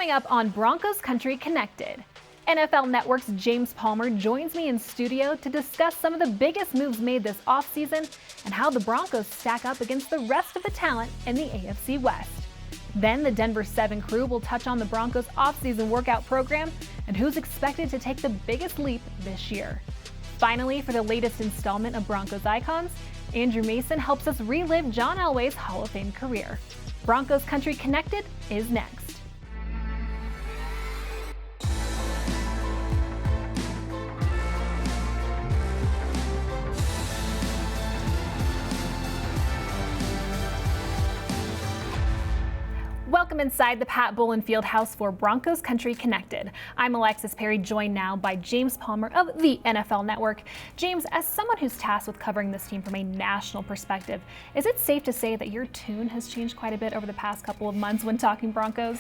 Coming up on Broncos Country Connected, NFL Network's James Palmer joins me in studio to discuss some of the biggest moves made this offseason and how the Broncos stack up against the rest of the talent in the AFC West. Then the Denver 7 crew will touch on the Broncos offseason workout program and who's expected to take the biggest leap this year. Finally, for the latest installment of Broncos Icons, Andrew Mason helps us relive John Elway's Hall of Fame career. Broncos Country Connected is next. Welcome inside the Pat Bowlen Fieldhouse for Broncos Country Connected. I'm Alexis Perry, joined now by James Palmer of the NFL Network. James, as someone who's tasked with covering this team from a national perspective, is it safe to say that your tune has changed quite a bit over the past couple of months when talking Broncos?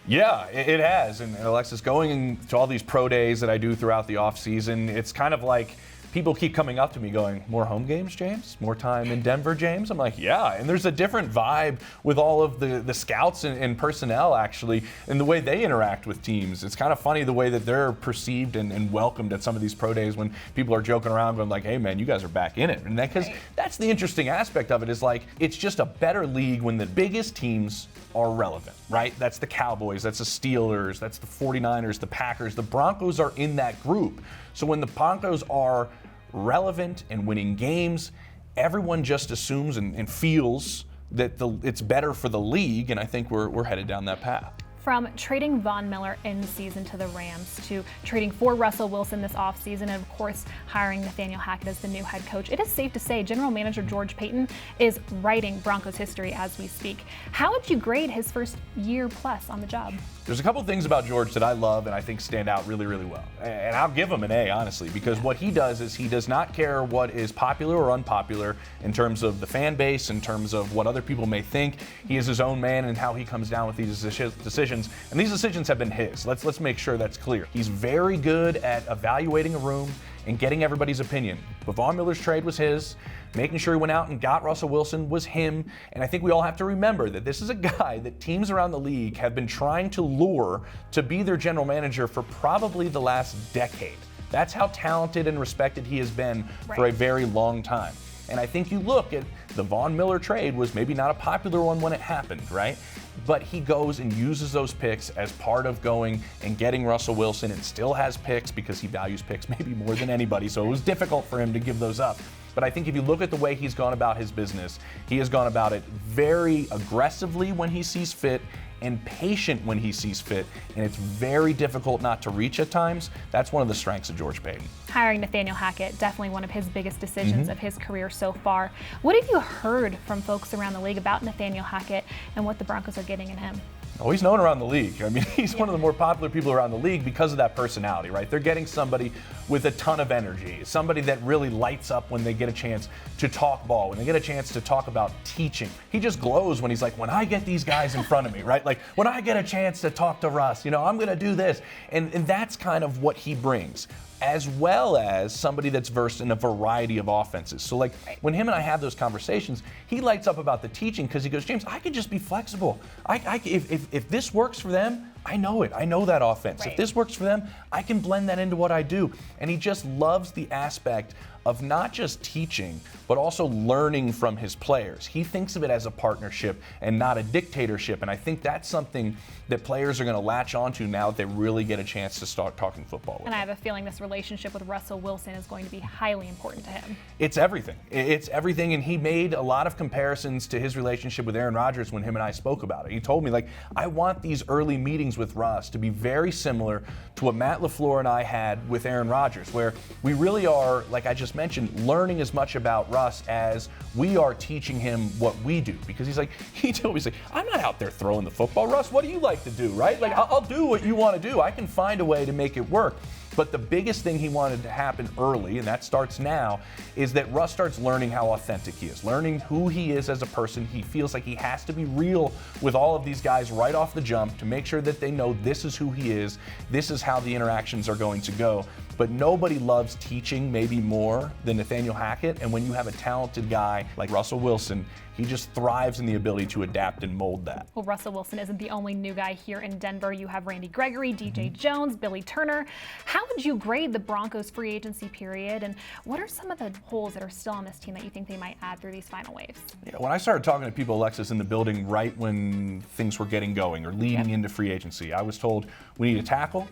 Yeah, it has. And Alexis, going to all these pro days that I do throughout the offseason, it's kind of like people keep coming up to me going, more home games, James? More time in Denver, James? I'm like, yeah. And there's a different vibe with all of the scouts and personnel, actually, and the way they interact with teams. It's kind of funny the way that they're perceived and welcomed at some of these pro days when people are joking around going like, hey, man, you guys are back in it. And because that's the interesting aspect of it is like, it's just a better league when the biggest teams are relevant, right? That's the Cowboys, that's the Steelers, that's the 49ers, the Packers. The Broncos are in that group. So when the Broncos are relevant and winning games, everyone just assumes and feels that it's better for the league, and I think we're headed down that path. From trading Von Miller in season to the Rams to trading for Russell Wilson this offseason and, of course, hiring Nathaniel Hackett as the new head coach, it is safe to say General Manager George Paton is writing Broncos history as we speak. How would you grade his first year plus on the job? There's a couple things about George that I love and I think stand out really, really well. And I'll give him an A, honestly, because what he does is he does not care what is popular or unpopular in terms of the fan base, in terms of what other people may think. He is his own man and how he comes down with these decisions. And these decisions have been his. Let's make sure that's clear. He's very good at evaluating a room and getting everybody's opinion. But Von Miller's trade was his. Making sure he went out and got Russell Wilson was him. And I think we all have to remember that this is a guy that teams around the league have been trying to lure to be their general manager for probably the last decade. That's how talented and respected he has been for a very long time. And I think you look at the Von Miller trade was maybe not a popular one when it happened, right? But he goes and uses those picks as part of going and getting Russell Wilson and still has picks because he values picks maybe more than anybody. So it was difficult for him to give those up. But I think if you look at the way he's gone about his business, he has gone about it very aggressively when he sees fit and patient when he sees fit, and it's very difficult not to reach at times. That's one of the strengths of George Paton. Hiring Nathaniel Hackett, definitely one of his biggest decisions of his career so far. What have you heard from folks around the league about Nathaniel Hackett and what the Broncos are getting in him? Oh, he's known around the league. I mean, he's one of the more popular people around the league because of that personality, right? They're getting somebody with a ton of energy, somebody that really lights up when they get a chance to talk ball, when they get a chance to talk about teaching. He just glows when he's like, when I get these guys in front of me, right? Like, when I get a chance to talk to Russ, I'm going to do this. And that's kind of what he brings, as well as somebody that's versed in a variety of offenses. So like when him and I have those conversations, he lights up about the teaching because he goes, James, I can just be flexible. If this works for them, I know it. I know that offense. If this works for them, I can blend that into what I do. And he just loves the aspect of not just teaching, but also learning from his players. He thinks of it as a partnership and not a dictatorship. And I think that's something that players are going to latch onto now that they really get a chance to start talking football with him. I have a feeling this relationship with Russell Wilson is going to be highly important to him. It's everything. It's everything. And he made a lot of comparisons to his relationship with Aaron Rodgers when him and I spoke about it. He told me, like, I want these early meetings with Russ to be very similar to what Matt LaFleur and I had with Aaron Rodgers, where we really are, like I just mentioned, learning as much about Russ as we are teaching him what we do. Because he told me, I'm not out there throwing the football. Russ, what do you like to do, right? Like, I'll do what you want to do. I can find a way to make it work. But the biggest thing he wanted to happen early, and that starts now, is that Russ starts learning how authentic he is, learning who he is as a person. He feels like he has to be real with all of these guys right off the jump to make sure that they know this is who he is, this is how the interactions are going to go. but nobody loves teaching maybe more than Nathaniel Hackett. And when you have a talented guy like Russell Wilson, he just thrives in the ability to adapt and mold that. Well, Russell Wilson isn't the only new guy here in Denver. You have Randy Gregory, DJ Jones, Billy Turner. How would you grade the Broncos free agency period, and what are some of the holes that are still on this team that you think they might add through these final waves? Yeah, when I started talking to people, Alexis, in the building right when things were getting going or leading into free agency, I was told we need a tackle,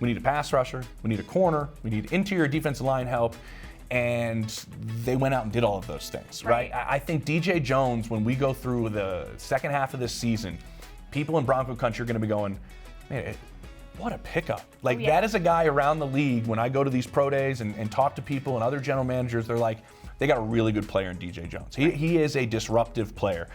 we need a pass rusher, we need a corner, we need interior defensive line help. And they went out and did all of those things, right? I think DJ Jones, when we go through the second half of this season, people in Bronco Country are going to be going, man, what a pickup. Like, that is a guy around the league, when I go to these pro days and talk to people and other general managers, they're like, they got a really good player in DJ Jones. He is a disruptive player.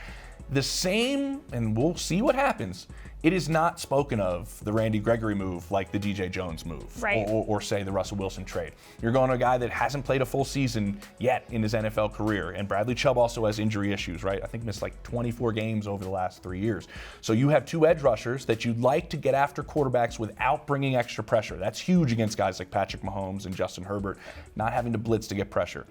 The same, and we'll see what happens, it is not spoken of the Randy Gregory move like the DJ Jones move, or say the Russell Wilson trade. You're going to a guy that hasn't played a full season yet in his NFL career, and Bradley Chubb also has injury issues, right? I think missed like 24 games over the last 3 years. So you have two edge rushers that you'd like to get after quarterbacks without bringing extra pressure. That's huge against guys like Patrick Mahomes and Justin Herbert, not having to blitz to get pressure.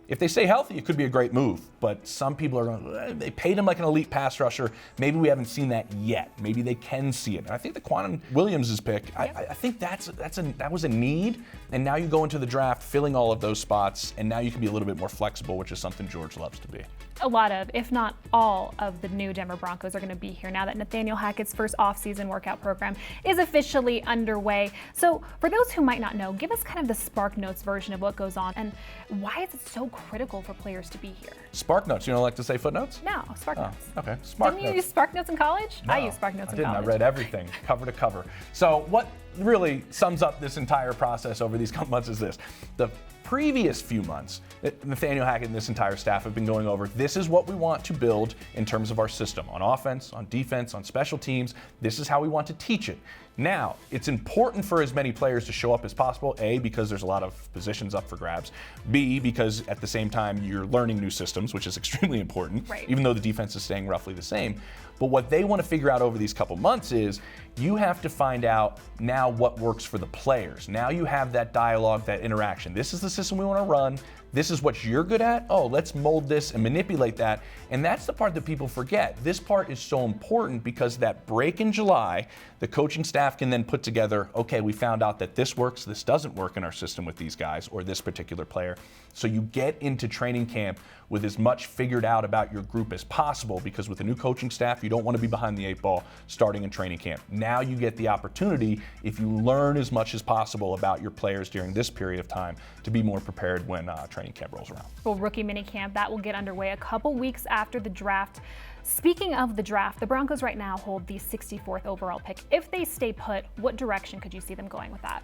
If they stay healthy, it could be a great move, but some people are going, they paid him like an elite pass rusher. Maybe we haven't seen that yet. Maybe they can see it. And I think the Quantum Williams' pick, I think that was a need, and now you go into the draft filling all of those spots, and now you can be a little bit more flexible, which is something George loves to be. A lot of, if not all, of the new Denver Broncos are going to be here now that Nathaniel Hackett's first off-season workout program is officially underway. So for those who might not know, give us kind of the Spark Notes version of what goes on and why is it so critical for players to be here? Spark Notes. You don't like to say footnotes? No, Spark Notes. Okay, Spark Didn't Notes. you use Spark Notes in college? No, I used Spark Notes in college. I read everything, cover to cover. So what really sums up this entire process over these couple months is this. The previous few months, Nathaniel Hackett and this entire staff have been going over, this is what we want to build in terms of our system, on offense, on defense, on special teams. This is how we want to teach it. Now, it's important for as many players to show up as possible, A, because there's a lot of positions up for grabs, B, because at the same time you're learning new systems, which is extremely important, even though the defense is staying roughly the same. But what they want to figure out over these couple months is you have to find out now what works for the players. Now you have that dialogue, that interaction. This is the system we want to run. This is what you're good at. Oh, let's mold this and manipulate that. And that's the part that people forget. This part is so important because that break in July, the coaching staff can then put together, okay, we found out that this works, this doesn't work in our system with these guys or this particular player. So you get into training camp with as much figured out about your group as possible, because with a new coaching staff, you don't want to be behind the 8 ball starting in training camp. Now you get the opportunity, if you learn as much as possible about your players during this period of time, to be more prepared when training camp rolls around. Well, rookie minicamp, that will get underway a couple weeks after the draft. Speaking of the draft, the Broncos right now hold the 64th overall pick. If they stay put, what direction could you see them going with that?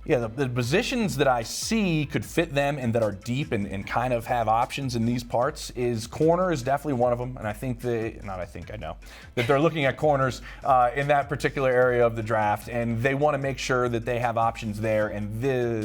Yeah, the positions that I see could fit them and that are deep and kind of have options in these parts is corner is definitely one of them. And I know that they're looking at corners in that particular area of the draft, and they want to make sure that they have options there. And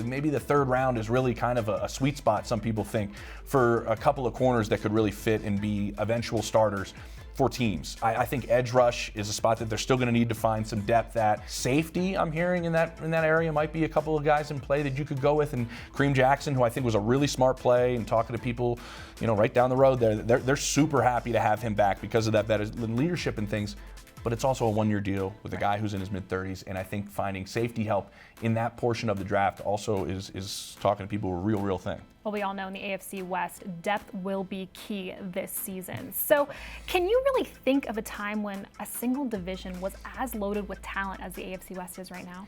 maybe the third round is really kind of a sweet spot, some people think, for a couple of corners that could really fit and be eventual starters for teams. I think edge rush is a spot that they're still going to need to find some depth at. Safety, I'm hearing in that area, might be a couple of guys in play that you could go with, and Kareem Jackson, who I think was a really smart play, and talking to people, right down the road they're super happy to have him back because of that leadership and things. But it's also a one-year deal with a guy who's in his mid-30s, and I think finding safety help in that portion of the draft also is talking to people a real thing. Well, we all know in the AFC West, depth will be key this season. So can you really think of a time when a single division was as loaded with talent as the AFC West is right now?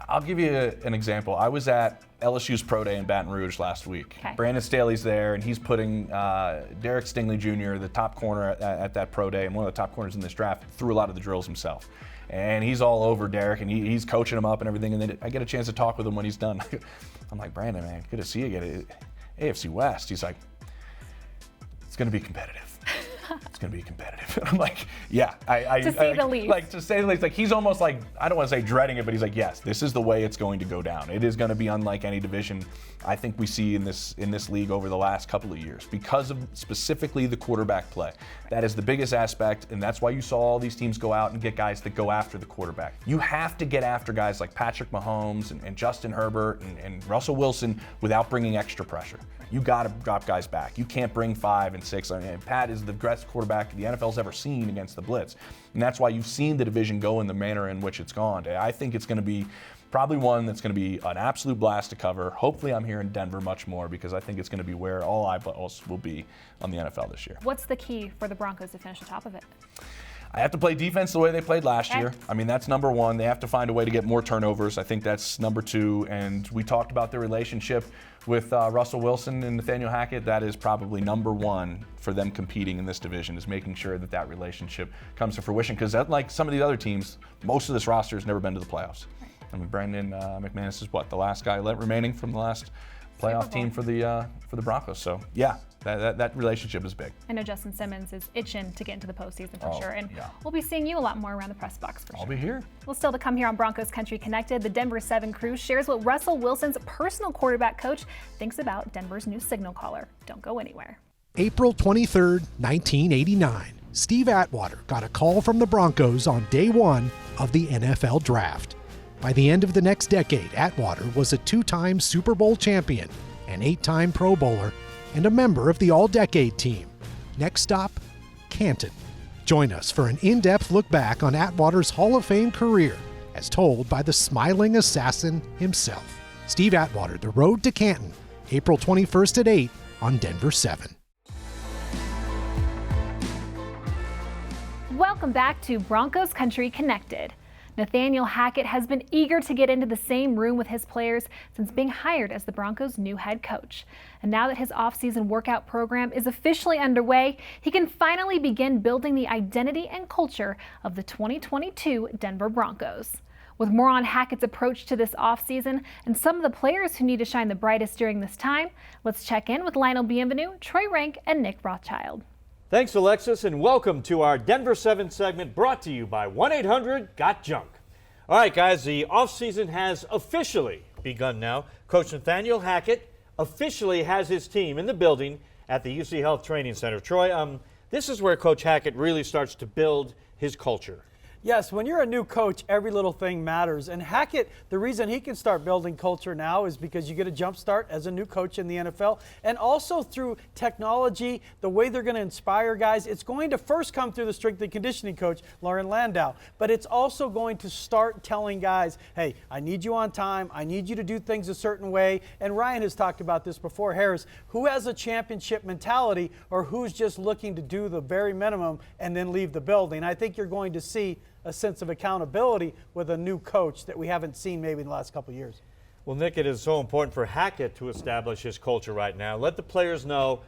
I'll give you an example. I was at LSU's Pro Day in Baton Rouge last week. Okay. Brandon Staley's there, and he's putting Derek Stingley Jr., the top corner at that Pro Day, and one of the top corners in this draft, through a lot of the drills himself. And he's all over Derek, and he's coaching him up and everything. And then I get a chance to talk with him when he's done. I'm like, Brandon, man, good to see you again. AFC West. He's like, it's going to be competitive. it's going to be competitive. I'm like, yeah. To say the least. Like, to say the least. Like, he's almost like, I don't want to say dreading it, but he's like, yes, this is the way it's going to go down. It is going to be unlike any division I think we see in this league over the last couple of years because of specifically the quarterback play. That is the biggest aspect, and that's why you saw all these teams go out and get guys that go after the quarterback. You have to get after guys like Patrick Mahomes and Justin Herbert and Russell Wilson without bringing extra pressure. You got to drop guys back. You can't bring 5 and 6. I mean, Pat is the best quarterback the NFL's ever seen against the blitz, and that's why you've seen the division go in the manner in which it's gone. I think it's going to be probably one that's going to be an absolute blast to cover. Hopefully I'm here in Denver much more because I think it's going to be where all eyeballs will be on the NFL this year. What's the key for the Broncos to finish the top of it? I have to play defense the way they played last year. I mean, that's number one. They have to find a way to get more turnovers. I think that's number 2. And we talked about their relationship with Russell Wilson and Nathaniel Hackett. That is probably number 1 for them competing in this division, is making sure that that relationship comes to fruition. Because like some of these other teams, most of this roster has never been to the playoffs. I mean, Brandon McManus is the last guy remaining from the last playoff team for the Broncos. So yeah, that relationship is big. I know Justin Simmons is itching to get into the postseason for sure, and we'll be seeing you a lot more around the press box for sure. I'll be here. Well, still to come here on Broncos Country Connected, the Denver 7 crew shares what Russell Wilson's personal quarterback coach thinks about Denver's new signal caller. Don't go anywhere. April 23rd, 1989. Steve Atwater got a call from the Broncos on day 1 of the NFL Draft. By the end of the next decade, Atwater was a 2-time Super Bowl champion, an 8-time Pro Bowler, and a member of the All-Decade team. Next stop, Canton. Join us for an in-depth look back on Atwater's Hall of Fame career, as told by the smiling assassin himself. Steve Atwater, The Road to Canton, April 21st at 8 on Denver 7. Welcome back to Broncos Country Connected. Nathaniel Hackett has been eager to get into the same room with his players since being hired as the Broncos' new head coach. And now that his offseason workout program is officially underway, he can finally begin building the identity and culture of the 2022 Denver Broncos. With more on Hackett's approach to this offseason and some of the players who need to shine the brightest during this time, let's check in with Lionel Bienvenu, Troy Rank, and Nick Rothschild. Thanks, Alexis, and welcome to our Denver 7 segment brought to you by 1-800-GOT-JUNK. All right, guys, the offseason has officially begun now. Coach Nathaniel Hackett officially has his team in the building at the UC Health Training Center. Troy, this is where Coach Hackett really starts to build his culture. Yes, when you're a new coach, every little thing matters. And Hackett, the reason he can start building culture now is because you get a jump start as a new coach in the NFL. And also through technology, the way they're going to inspire guys, it's going to first come through the strength and conditioning coach, Lauren Landau. But it's also going to start telling guys, hey, I need you on time. I need you to do things a certain way. And Ryan has talked about this before, Harris, who has a championship mentality or who's just looking to do the very minimum and then leave the building. I think you're going to see a sense of accountability with a new coach that we haven't seen maybe in the last couple of years. Well, Nick, it is so important for Hackett to establish his culture right now. Let the players know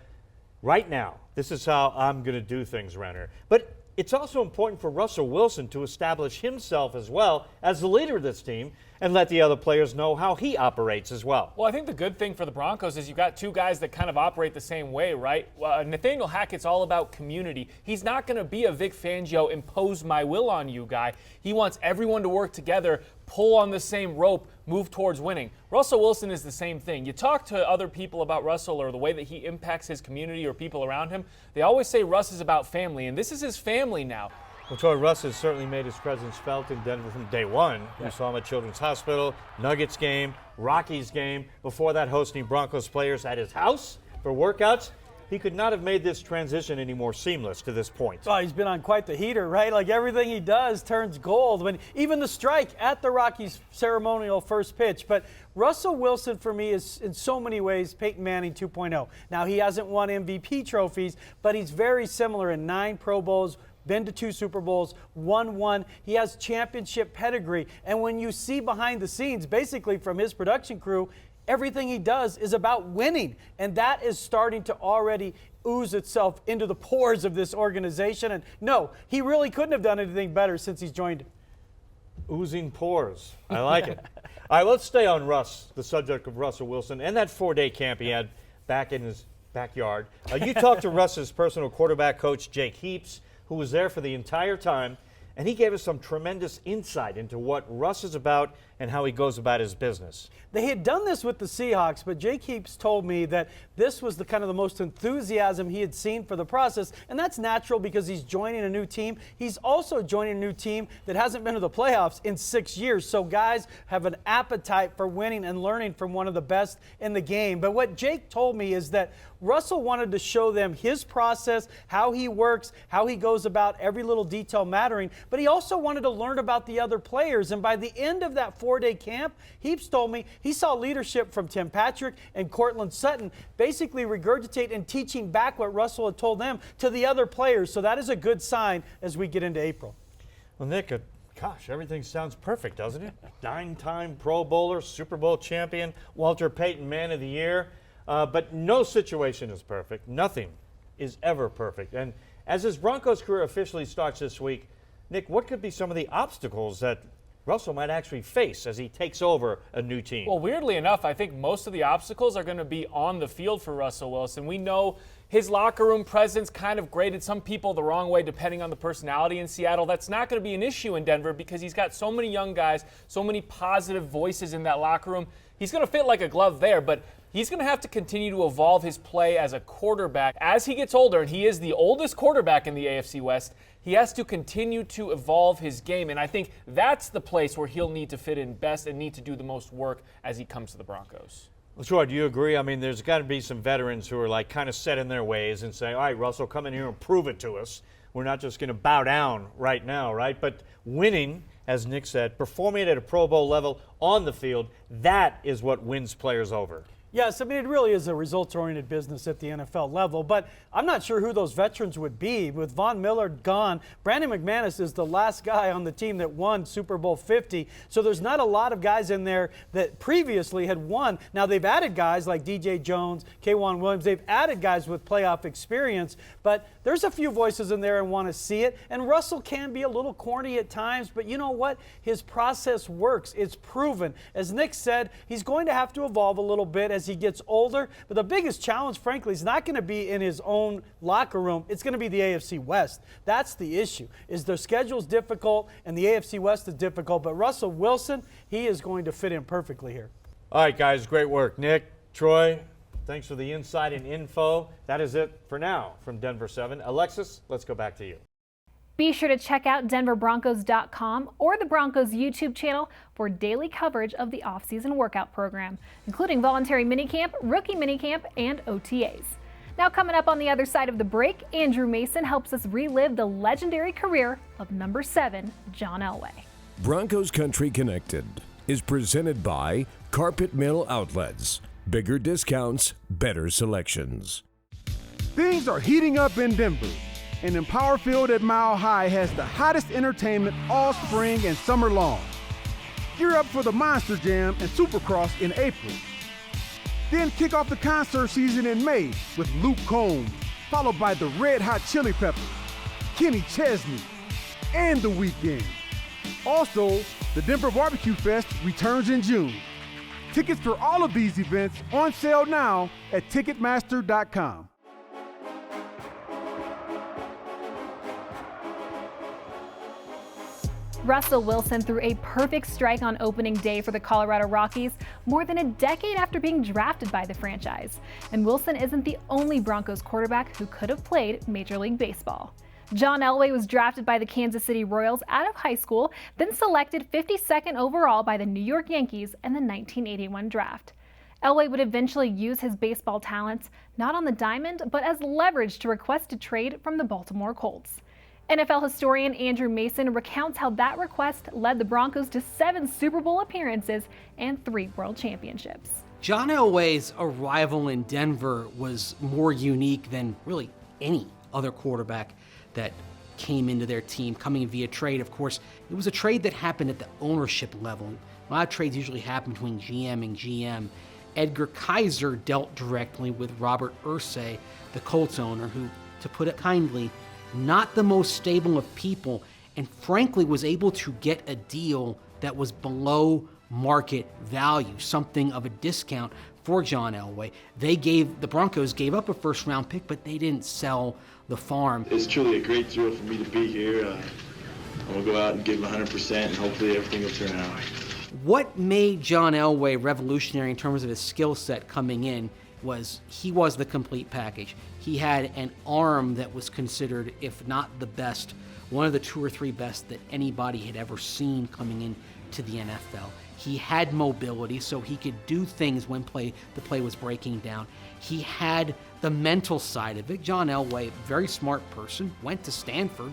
right now, this is how I'm going to do things around here. But it's also important for Russell Wilson to establish himself as well as the leader of this team and let the other players know how he operates as well. Well, I think the good thing for the Broncos is you've got two guys that kind of operate the same way, right? Nathaniel Hackett's all about community. He's not going to be a Vic Fangio impose my will on you guy. He wants everyone to work together, pull on the same rope, move towards winning. Russell Wilson is the same thing. You talk to other people about Russell or the way that he impacts his community or people around him, they always say Russ is about family, and this is his family now. Well, Troy, Russ has certainly made his presence felt in Denver from day one. Yeah. We saw him at Children's Hospital, Nuggets game, Rockies game. Before that, hosting Broncos players at his house for workouts. He could not have made this transition any more seamless to this point. Oh, he's been on quite the heater, right? Like everything he does turns gold. When even the strike at the Rockies' ceremonial first pitch. But Russell Wilson, for me, is in so many ways Peyton Manning 2.0. Now, he hasn't won MVP trophies, but he's very similar in 9 Pro Bowls, been to 2 Super Bowls, won 1. He has championship pedigree. And when you see behind the scenes, basically from his production crew, everything he does is about winning. And that is starting to already ooze itself into the pores of this organization. And no, he really couldn't have done anything better since he's joined. Oozing pores. I like it. All right, let's stay on Russ, the subject of Russell Wilson, and that 4-day camp he had back in his backyard. You talked to Russ's personal quarterback coach, Jake Heaps, who was there for the entire time, and he gave us some tremendous insight into what Russ is about and how he goes about his business. They had done this with the Seahawks, but Jake Heaps told me that this was the kind of the most enthusiasm he had seen for the process, and that's natural because he's joining a new team. He's also joining a new team that hasn't been to the playoffs in 6 years, so guys have an appetite for winning and learning from one of the best in the game. But what Jake told me is that Russell wanted to show them his process, how he works, how he goes about every little detail mattering, but he also wanted to learn about the other players. And by the end of that 4-day camp, Heaps told me he saw leadership from Tim Patrick and Cortland Sutton basically regurgitate and teaching back what Russell had told them to the other players. So that is a good sign as we get into April. Well, Nick, gosh, everything sounds perfect, doesn't it? 9-time Pro Bowler, Super Bowl champion, Walter Payton Man of the Year. But no situation is perfect. Nothing is ever perfect. And as his Broncos career officially starts this week, Nick, what could be some of the obstacles that Russell might actually face as he takes over a new team? Well, weirdly enough, I think most of the obstacles are going to be on the field for Russell Wilson. We know his locker room presence kind of graded some people the wrong way depending on the personality in Seattle. That's not going to be an issue in Denver because he's got so many young guys, so many positive voices in that locker room. He's going to fit like a glove there, but he's going to have to continue to evolve his play as a quarterback. As he gets older, and he is the oldest quarterback in the AFC West, he has to continue to evolve his game. And I think that's the place where he'll need to fit in best and need to do the most work as he comes to the Broncos. Well, Troy, do you agree? I mean, there's got to be some veterans who are like kind of set in their ways and say, all right, Russell, come in here and prove it to us. We're not just going to bow down right now, right? But winning, as Nick said, performing at a Pro Bowl level on the field, that is what wins players over. Yes, I mean, it really is a results-oriented business at the NFL level, but I'm not sure who those veterans would be. With Von Miller gone, Brandon McManus is the last guy on the team that won Super Bowl 50, so there's not a lot of guys in there that previously had won. Now, they've added guys like DJ Jones, K'Wan Williams. They've added guys with playoff experience, but there's a few voices in there and want to see it, and Russell can be a little corny at times, but you know what? His process works. It's proven. As Nick said, he's going to have to evolve a little bit as he gets older, but the biggest challenge, frankly, is not going to be in his own locker room. It's going to be the AFC West. That's the issue, is their schedule's difficult and the AFC West is difficult, but Russell Wilson, he is going to fit in perfectly here. All right, guys, great work. Nick, Troy, thanks for the insight and info. That is it for now from Denver 7. Alexis, let's go back to you. Be sure to check out denverbroncos.com or the Broncos YouTube channel for daily coverage of the offseason workout program, including voluntary minicamp, rookie minicamp, and OTAs. Now coming up on the other side of the break, Andrew Mason helps us relive the legendary career of number 7, John Elway. Broncos Country Connected is presented by Carpet Mill Outlets. Bigger discounts, better selections. Things are heating up in Denver. And Empower Field at Mile High has the hottest entertainment all spring and summer long. Gear up for the Monster Jam and Supercross in April. Then kick off the concert season in May with Luke Combs, followed by the Red Hot Chili Peppers, Kenny Chesney, and The Weeknd. Also, the Denver Barbecue Fest returns in June. Tickets for all of these events on sale now at Ticketmaster.com. Russell Wilson threw a perfect strike on opening day for the Colorado Rockies more than a decade after being drafted by the franchise. And Wilson isn't the only Broncos quarterback who could have played Major League Baseball. John Elway was drafted by the Kansas City Royals out of high school, then selected 52nd overall by the New York Yankees in the 1981 draft. Elway would eventually use his baseball talents, not on the diamond, but as leverage to request a trade from the Baltimore Colts. NFL historian Andrew Mason recounts how that request led the Broncos to 7 Super Bowl appearances and 3 World Championships. John Elway's arrival in Denver was more unique than really any other quarterback that came into their team, coming via trade. Of course, it was a trade that happened at the ownership level. A lot of trades usually happen between GM and GM. Edgar Kaiser dealt directly with Robert Irsay, the Colts owner, who, to put it kindly, not the most stable of people, and frankly was able to get a deal that was below market value, something of a discount for John Elway. The Broncos gave up a first-round pick, but they didn't sell the farm. It's truly a great thrill for me to be here. I'm going to go out and give 100%, and hopefully everything will turn out. What made John Elway revolutionary in terms of his skill set coming in was he was the complete package. He had an arm that was considered, if not the best, one of the 2 or 3 best that anybody had ever seen coming into the NFL. He had mobility, so he could do things when the play was breaking down. He had the mental side of it. John Elway, very smart person, went to Stanford,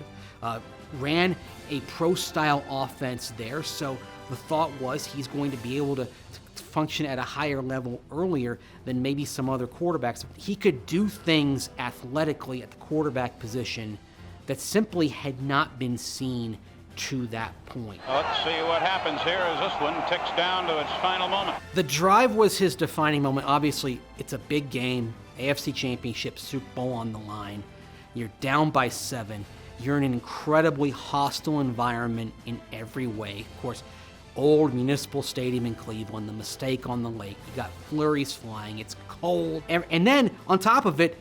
ran a pro-style offense there, so the thought was he's going to be able to function at a higher level earlier than maybe some other quarterbacks. He could do things athletically at the quarterback position that simply had not been seen to that point. Let's see what happens here as this one ticks down to its final moment. The drive was his defining moment. Obviously, it's a big game, AFC Championship, Super Bowl on the line. You're down by 7. You're in an incredibly hostile environment in every way. Of course, old Municipal Stadium in Cleveland, the mistake on the lake. You got flurries flying. It's cold. And then, on top of it,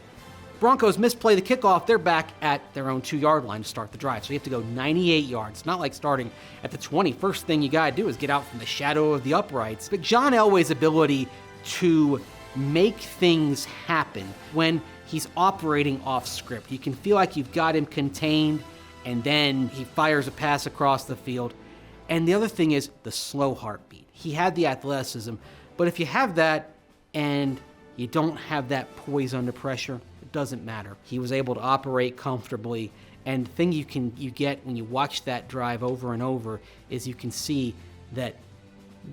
Broncos misplay the kickoff. They're back at their own 2-yard line to start the drive. So you have to go 98 yards. It's not like starting at the 20. First thing you got to do is get out from the shadow of the uprights. But John Elway's ability to make things happen when he's operating off script. You can feel like you've got him contained, and then he fires a pass across the field. And the other thing is the slow heartbeat. He had the athleticism, but if you have that and you don't have that poise under pressure, it doesn't matter. He was able to operate comfortably, and the thing you get when you watch that drive over and over is you can see that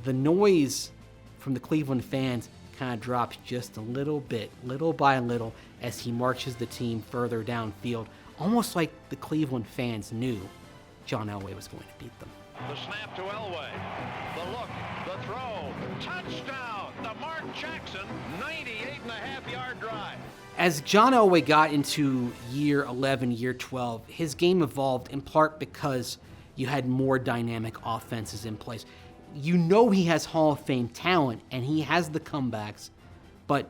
the noise from the Cleveland fans kind of drops just a little bit, little by little, as he marches the team further downfield, almost like the Cleveland fans knew John Elway was going to beat them. The snap to Elway, the look, the throw, touchdown, the Mark Jackson 98.5-yard drive. As John Elway got into year 11, year 12, his game evolved in part because you had more dynamic offenses in place. You know he has Hall of Fame talent, and he has the comebacks, but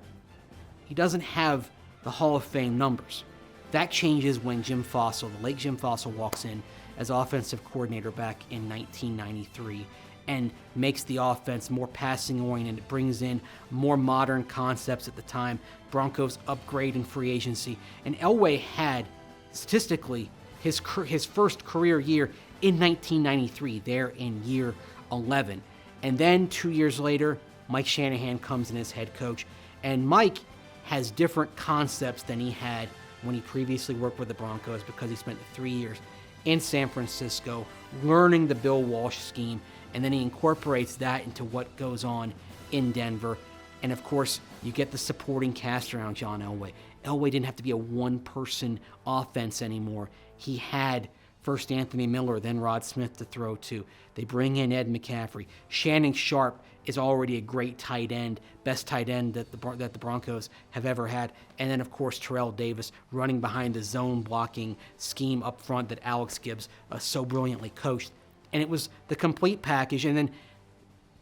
he doesn't have the Hall of Fame numbers. That changes when Jim Fossil, the late Jim Fossil, walks in as offensive coordinator back in 1993 and makes the offense more passing-oriented. It brings in more modern concepts at the time. Broncos upgrading free agency. And Elway had, statistically, his first career year in 1993, there in year 11. And then 2 years later, Mike Shanahan comes in as head coach. And Mike has different concepts than he had when he previously worked with the Broncos because he spent 3 years in San Francisco learning the Bill Walsh scheme, and then he incorporates that into what goes on in Denver. And of course, you get the supporting cast around John Elway. Elway didn't have to be a one-person offense anymore. He had first Anthony Miller, then Rod Smith to throw to. They bring in Ed McCaffrey. Shannon Sharp is already a great tight end, best tight end that the Broncos have ever had. And then, of course, Terrell Davis running behind the zone blocking scheme up front that Alex Gibbs so brilliantly coached. And it was the complete package. And then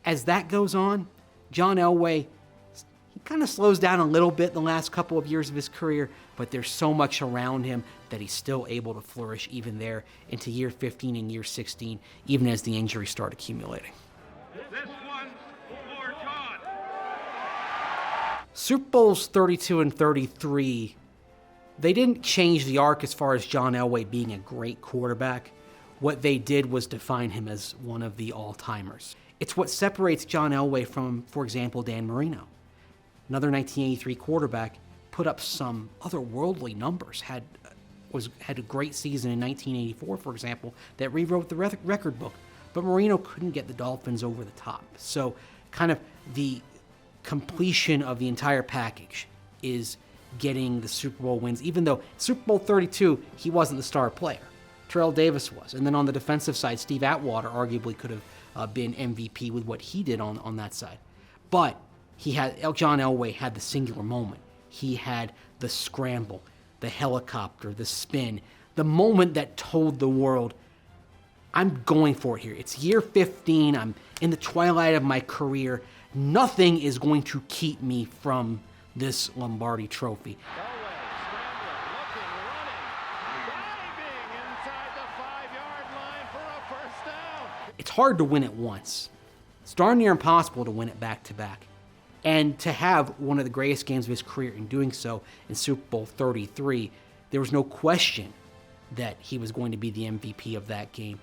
as that goes on, John Elway, he kind of slows down a little bit the last couple of years of his career, but there's so much around him that he's still able to flourish even there into year 15 and year 16, even as the injuries start accumulating. This one's for John. Super Bowls 32 and 33, they didn't change the arc as far as John Elway being a great quarterback. What they did was define him as one of the all-timers. It's what separates John Elway from, for example, Dan Marino. Another 1983 quarterback, put up some otherworldly numbers, had a great season in 1984, for example, that rewrote the record book. But Marino couldn't get the Dolphins over the top. So kind of the completion of the entire package is getting the Super Bowl wins, even though Super Bowl 32, he wasn't the star player. Terrell Davis was. And then on the defensive side, Steve Atwater arguably could have been MVP with what he did on that side. But John Elway had the singular moment. He had the scramble, the helicopter, the spin, the moment that told the world, I'm going for it here. It's year 15. I'm in the twilight of my career. nothing is going to keep me from this Lombardi trophy. It's hard to win it once. It's darn near impossible to win it back-to-back. And to have one of the greatest games of his career in doing so in Super Bowl 33, there was no question that he was going to be the MVP of that game.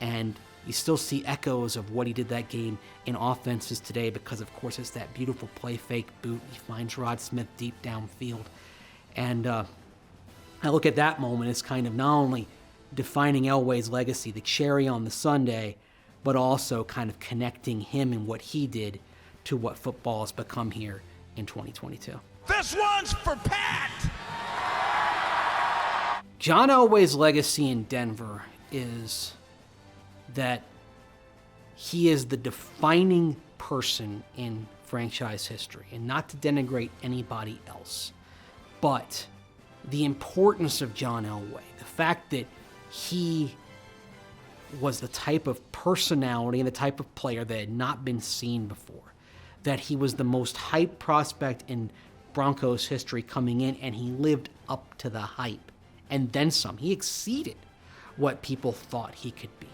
And you still see echoes of what he did that game in offenses today because, of course, it's that beautiful play fake boot. He finds Rod Smith deep downfield. And I look at that moment as kind of not only defining Elway's legacy, the cherry on the sundae, but also kind of connecting him and what he did to what football has become here in 2022. This one's for Pat! John Elway's legacy in Denver is that he is the defining person in franchise history, and not to denigrate anybody else, but the importance of John Elway, the fact that he was the type of personality and the type of player that had not been seen before, that he was the most hyped prospect in Broncos history coming in, and he lived up to the hype, and then some. He exceeded what people thought he could be.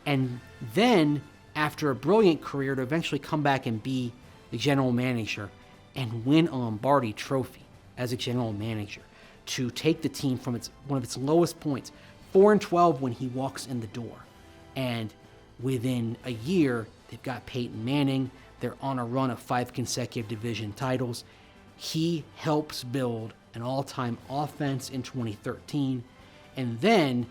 And then, after a brilliant career, to eventually come back and be the general manager and win a Lombardi trophy as a general manager, to take the team from one of its lowest points, 4-12 when he walks in the door. And within a year, they've got Peyton Manning. They're on a run of 5 consecutive division titles. He helps build an all-time offense in 2013. And then,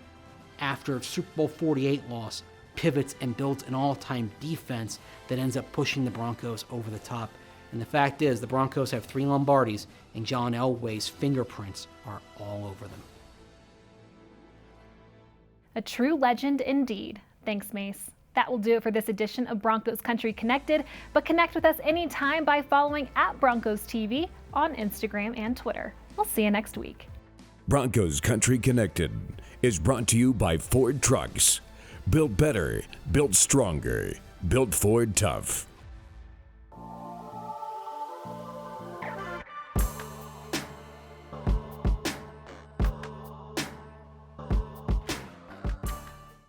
after Super Bowl 48 loss, pivots and builds an all-time defense that ends up pushing the Broncos over the top. And the fact is, the Broncos have 3 Lombardis, and John Elway's fingerprints are all over them. A true legend indeed. Thanks, Mace. That will do it for this edition of Broncos Country Connected, but connect with us anytime by following @BroncosTV on Instagram and Twitter. We'll see you next week. Broncos Country Connected is brought to you by Ford Trucks. Built better, built stronger, built Ford tough.